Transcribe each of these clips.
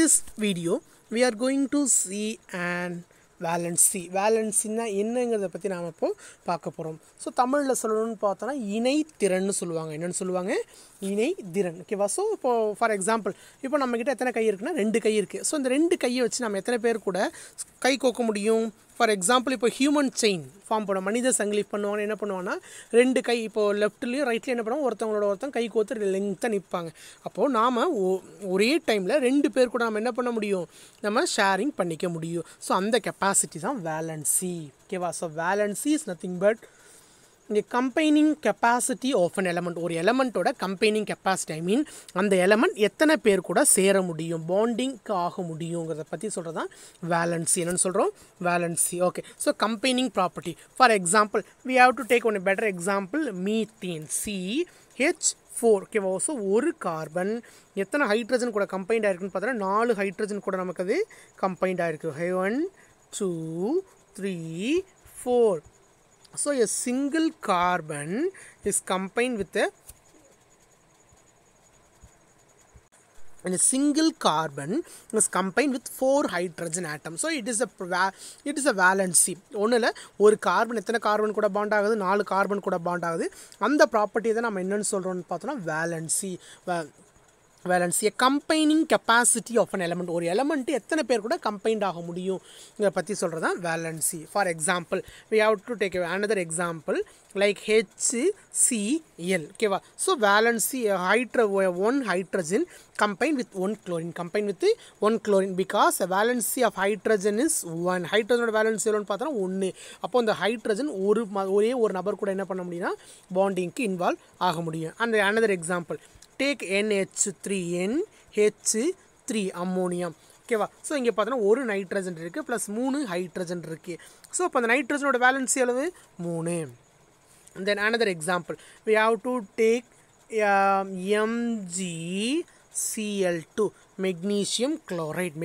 this video we are going to see an valency. Valencyனா என்னங்கறத பத்தி நாம இப்போ பார்க்க போறோம். சோ தமிழ்ல சொல்லணும்னு பார்த்தா இணைதிறன்னு சொல்லுவாங்க. என்னன்னு சொல்லுவாங்க? இணைதிறன். ஓகேவா? சோ இப்போ ஃபார் எக்ஸாம்பிள் இப்போ நம்ம கிட்ட எத்தனை கை இருக்குன்னா ரெண்டு கை இருக்கு. சோ இந்த ரெண்டு கையை வச்சு நம்ம எத்தனை பேர் கூட கை கோக்க முடியும்? ஃபார் எக்ஸாம்பிள் இப்போ ஹியூமன் செயின் ஃபார்ம் பண்ண மனித சங்கிலி பண்ணுவாங்க. என்ன பண்ணுவாங்கன்னா ரெண்டு கை இப்போ லெஃப்ட்லேயும் ரைட்லேயும் என்ன பண்ணுவோம், ஒருத்தவங்க கை கோத்து லெங்க்த்தாக நிற்பாங்க. அப்போது நாம் ஒரே டைமில் ரெண்டு பேர் கூட நம்ம என்ன பண்ண முடியும், நம்ம ஷேரிங் பண்ணிக்க முடியும். ஸோ அந்த கெப்பாசிட்டி தான் வேலன்சி. ஓகேவா? So valency is nothing but இந்த combining capacity of an element. ஒரு எலமெண்ட்டோட கம்பைனிங் கெப்பாசிட்டி, ஐ மீன் அந்த எலமெண்ட் எத்தனை பேர் கூட சேர முடியும், பாண்டிங்க்கு ஆக முடியுங்கிறத பற்றி சொல்கிறது தான் வேலன்சி. என்னென்னு சொல்கிறோம்? Valency. Okay. So combining property. For example we have to take one better example, methane CH4. ஓகேவா? ஸோ ஒரு கார்பன் எத்தனை ஹைட்ரஜன் கூட கம்பைண்ட் ஆயிருக்குன்னு பார்த்தோன்னா 4 ஹைட்ரஜன் கூட நமக்கு அது கம்பைண்ட் ஆயிருக்கு. 1 2 3 4. So a single carbon is combined with a single carbon is combined with 4 hydrogen atoms. So it is a valency. ஒண்ணுல ஒரு கார்பன் எத்தனை கார்பன் கூட பாண்ட் ஆகுது, 4 கார்பன் கூட பாண்ட் ஆகுது. அந்த ப்ராப்பர்ட்டி தான் நம்ம என்னன்னு சொல்றோம்னு பார்த்தோம்னா valency. Valency a combining capacity of an element. ஒரு எலமெண்ட் எத்தனை பேர் கூட கம்பைண்ட் ஆக முடியும் இதை பற்றி சொல்கிறது தான் valency. For example we have to take another example like HCl. ஓகேவா? So valency one hydrogen combined with one chlorine because the valency of hydrogen is 1. ஹைட்ரஜனோட valency எவ்வளோன்னு பார்த்தோன்னா 1. அப்போ இந்த ஹைட்ரஜன் ஒரே ஒரு நபர் கூட என்ன பண்ண முடியும்னா பாண்டிங்க்கு இன்வால்வ் ஆக முடியும். அந்த another example take NH3 ammonium. ஓகேவா? ஸோ இங்கே பார்த்தோன்னா ஒரு நைட்ரஜன் இருக்குது ப்ளஸ் 3 ஹைட்ரஜன் இருக்குது. ஸோ அப்போ அந்த நைட்ரஜனோட வேலன்சி எவ்வளவு? 3. Then another example we have to take MgCl2 magnesium chloride.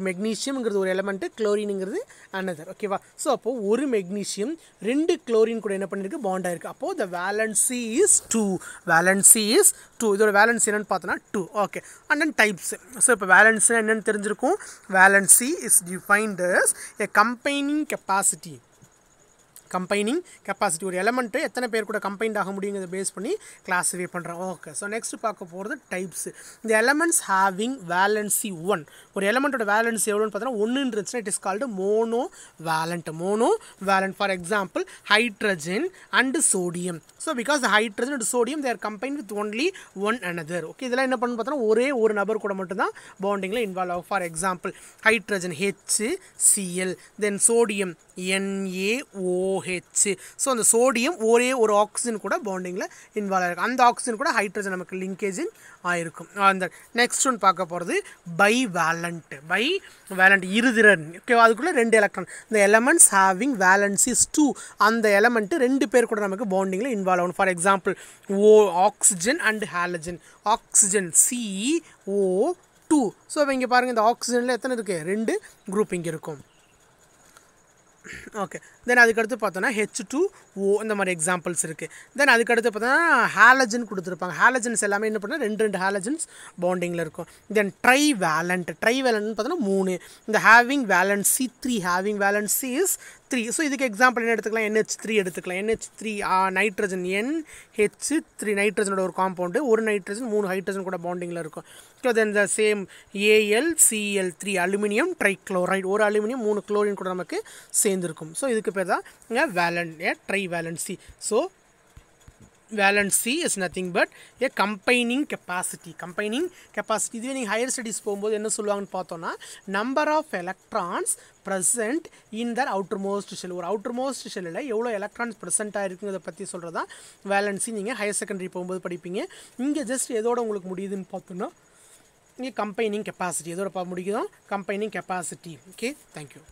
மெக்னீஷியம்ங்கிறது ஒரு எலமெண்ட்டு, குளோரினுங்கிறது another. ஓகேவா? ஸோ அப்போது ஒரு மெக்னீஷியம் 2 குளோரின் கூட என்ன பண்ணியிருக்கு, பாண்ட் ஆயிருக்கு. அப்போது the valency is 2. இதோட வேலன்சி என்னன்னு பார்த்தோன்னா 2. Okay. And then types. So இப்போ வேலன்சி என்னன்னு தெரிஞ்சிருக்கும். Valency is defined as a combining capacity. ஒரு எலமெண்ட்டு எத்தனை பேர் கூட கம்பைண்ட் ஆக முடியுங்கிறத பேஸ் பண்ணி கிளாஸிஃபை பண்ணுறோம். ஓகே. ஸோ நெக்ஸ்ட் பார்க்க போகிறது டைப்ஸ். இந்த எலமெண்ட்ஸ் ஹேவிங் வேலன்சி 1. ஒரு எலமெண்ட்டோட வேலன்சி எவ்வளோன்னு பார்த்தோன்னா 1 இருந்துச்சுன்னா it is called monovalent. For example hydrogen and sodium. So because hydrogen and sodium there combine with only one another. Okay. இதெல்லாம் என்ன பண்ணு பார்த்தோன்னா ஒரே ஒரு நபர் கூட மட்டும்தான் பாண்டிங்கில் இன்வால்வ் ஆகும். For example hydrogen HCl, then sodium NaOH. So அந்த சோடியம் ஒரே ஒரு ஆக்சிஜன் கூட பாண்டிங்கில் இன்வால்வ் ஆகிருக்கும். அந்த ஆக்சிஜன் கூட ஹைட்ரஜன் நமக்கு லிங்கேஜின் ஆயிருக்கும். அந்த நெக்ஸ்ட் ஒன் பார்க்க போகிறது பைவேலண்ட். இருதிறன். ஓகே. அதுக்குள்ளே 2 எலக்ட்ரான். இந்த எலமெண்ட்ஸ் ஹேவிங் வேலன்சிஸ் 2. அந்த எலமெண்ட்டு 2 பேர் கூட நமக்கு பாண்டிங்கில் இன்வால்வ் ஆகணும். For example oxygen and halogen. Oxygen CO2. So இங்கே பாருங்கள், இந்த ஆக்சிஜனில் எத்தனை இருக்குது, 2 குரூப் இங்கே இருக்கும். ஓகே. தென் அதுக்கடுத்து பார்த்தோன்னா H2O இந்த மாதிரி எக்ஸாம்பிள்ஸ் இருக்குது. தென் அதுக்கடுத்து பார்த்தோன்னா ஹாலஜன் கொடுத்துருப்பாங்க. ஹாலஜன்ஸ் எல்லாமே என்ன பண்ணால் 2 ஹாலஜன்ஸ் பாண்டிங்கில் இருக்கும். தென் ட்ரைவேலண்ட் பார்த்தோன்னா 3. இந்த having valency 3. Having valency is 3. So இதுக்கு எக்ஸாம்பிள் என்ன எடுத்துக்கலாம், NH3 எடுத்துக்கலாம். NH3 நைட்ரஜன், NH3 நைட்ரஜனோட ஒரு காம்பவுண்டு, ஒரு நைட்ரஜன் 3 ஹைட்ரஜன் கூட பாண்டிங்கில் இருக்கும். So then the same AlCl3 aluminium trichloride, ஒரு அலுமினியம் 3 குளோரின் கூட நமக்கு சேர்ந்துருக்கும். ஸோ இதுக்கு பேர் தான் trivalency. So valency is nothing but a combining capacity. இதுவே நீங்கள் ஹையர் ஸ்டடீஸ் போகும்போது என்ன சொல்லுவாங்கன்னு பார்த்தோன்னா number of electrons present in the outermost shell. ஒரு அவுட்டர்மோஸ்ட் ஷெல்லில் எவ்வளோ எலக்ட்ரான்ஸ் ப்ரெசென்ட் ஆகிருக்குங்கிறத பற்றி சொல்கிறது தான் வேலன்சி. நீங்கள் ஹையர் செகண்டரி போகும்போது படிப்பீங்க. இங்கே ஜஸ்ட் எதோட உங்களுக்கு முடியுதுன்னு பார்த்தோன்னா இங்கே கம்பைனிங் கெப்பாசிட்டி. எதோட முடிக்குதோ கம்பைனிங் கெப்பாசிட்டி. ஓகே. தேங்க்யூ.